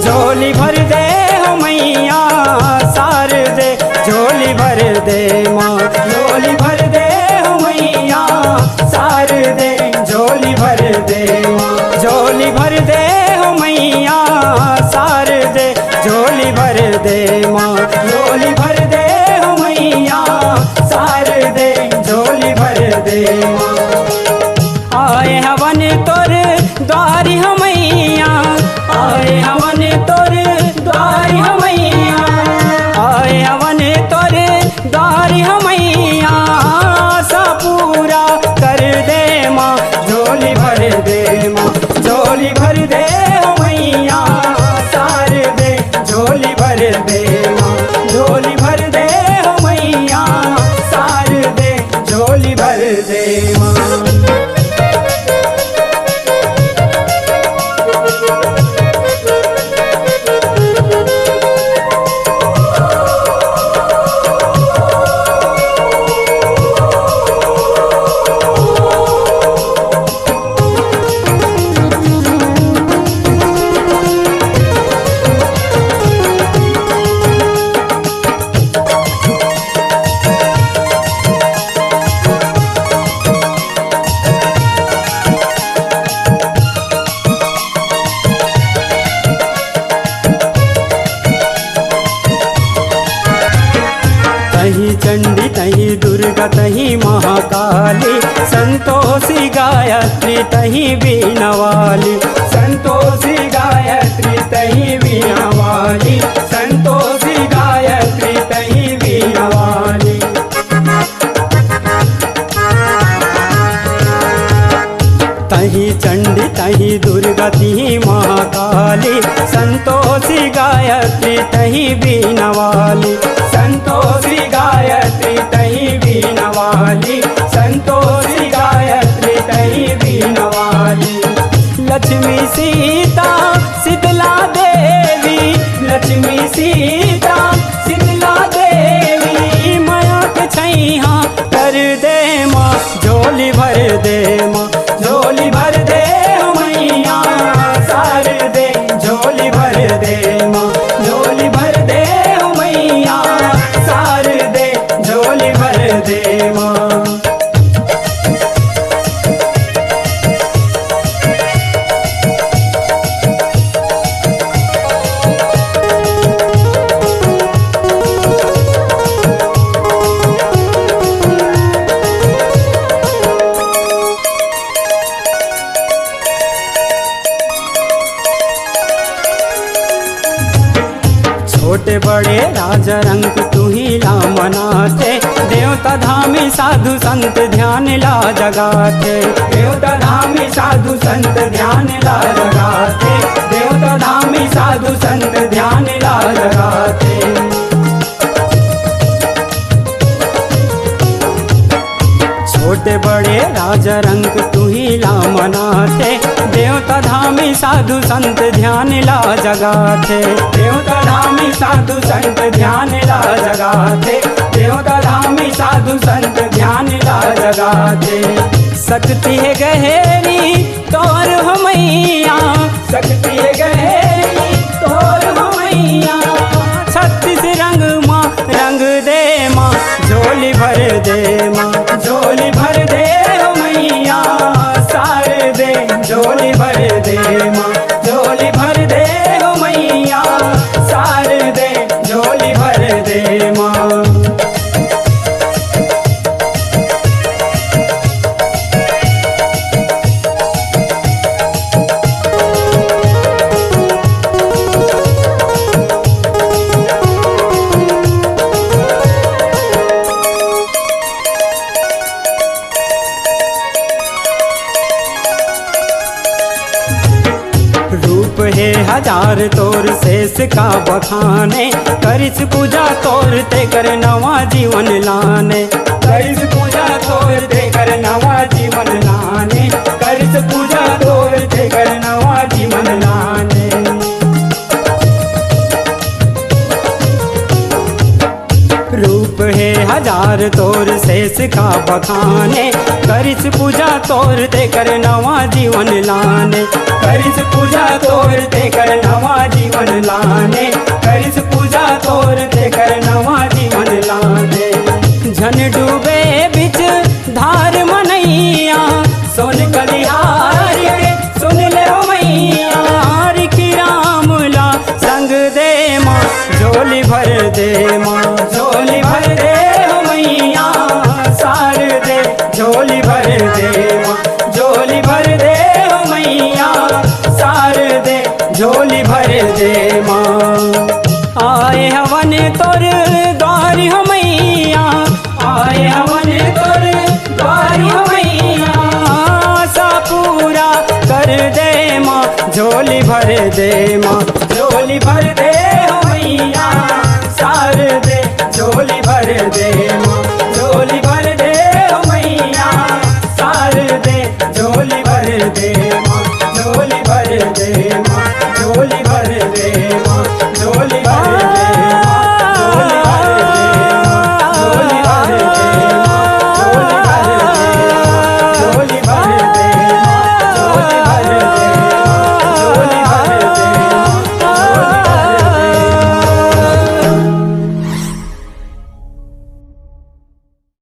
झोली भर दे हो मैया शारदे, झोली भर दे माँ, झोली भर दे हो मैया शारदे, झोली भर दे माँ, झोली भर दे हो मैया शारदे, झोली भर दे माँ, झोली भर दे हो मैया शारदे, झोली भर दे माँ। आए हवन तोर द्वारी हो मैया, आए हवन तोर द्वारी हो मैया, आए हवन तोर द्वारी हो मैया, सा पूरा कर दे माँ, झोली भर दे माँ, झोली भर दे हो मैया शारदे, झोली भर दे माँ, झोली भर दे हो मैया शारदे, झोली भर दे माँ। तहीं चंडी तहीं दुर्गा तहीं महाकाली, संतोषी गायत्री तहीं बीना वाली, संतोषी गायत्री तहीं बीना वाली, संतोषी गायत्री तहीं बीना वाली। तहीं चंडी तहीं दुर्गा तहीं महाकाली, संतोषी गायत्री तहीं बीना वाली, संतोषी गायत्री तहीं बीना वाली, संतोषी गायत्री तहीं बीना वाली। लक्ष्मी सीता शीतला देवी, लक्ष्मी सीता शीतला देवी, माया के छैया कर दे माँ, झोली भर दे माँ, झोली भर दे हो मैया शारदे, झोली भर दे माँ, झोली भर दे हो मैया शारदे, झोली भर दे माँ। छोटे बड़े राजा रंग तू ही ला मनाते, देवता धामी साधु संत ध्यान ला जगाते, देवता धामी साधु संत ध्यान ला जगाते, देवता धामी साधु संत ध्यान ला जगाते। छोटे बड़े राजा रंग तू ही ला मनाते, देवता धामी साधु संत ध्यान ला जगाते, देवता धामी साधु संत ध्यान ला जगाते, देवता धामी साधु संत ध्यान ला जगाते। शक्ति है गहरी तोर हो मैया, शक्ति है गहरी तोर हो मैया, 36 रंग माँ रंग दे माँ, झोली भर दे माँ, झोली भर दे हो मैया शारदे, झोली भर दे माँ, झोली भर दे हो मैया शारदे, झोली भर दे माँ। रूप है हजार तोर शेष का बखाने, करिस पूजा तोर ते कर नवा जीवन लाने, करिस पूजा तोर ते कर नवा जीवन लाने, करिस पूजा तोर ते कर नवा जीवन लाने। रूप है हजार तोर शेष का बखाने, करिस पूजा तोर ते कर नवा जीवन लाने, करिस पूजा तोर ते कर नवा जीवन जीवन लाने, करिस पूजा तोर ते कर नवा जीवन लाने। झन डूबे बिच धार मनैया, सोन कलिहार के सुन ले हो मैया। रिखी राम ला संग दे माँ, झोली भर दे माँ, झोली भर दे हो मैया। सार दे झोली भर दे माँ, झोली भर दे हो मैया। सार दे झोली भर दे माँ। आए हवन तोर द्वार हो मैया, आए हवन तोर द्वार हो मैया। आशा पूरा कर दे माँ, झोली भर दे माँ, झोली भर दे हो मैया। सार दे झोली भर दे माँ, झोली भर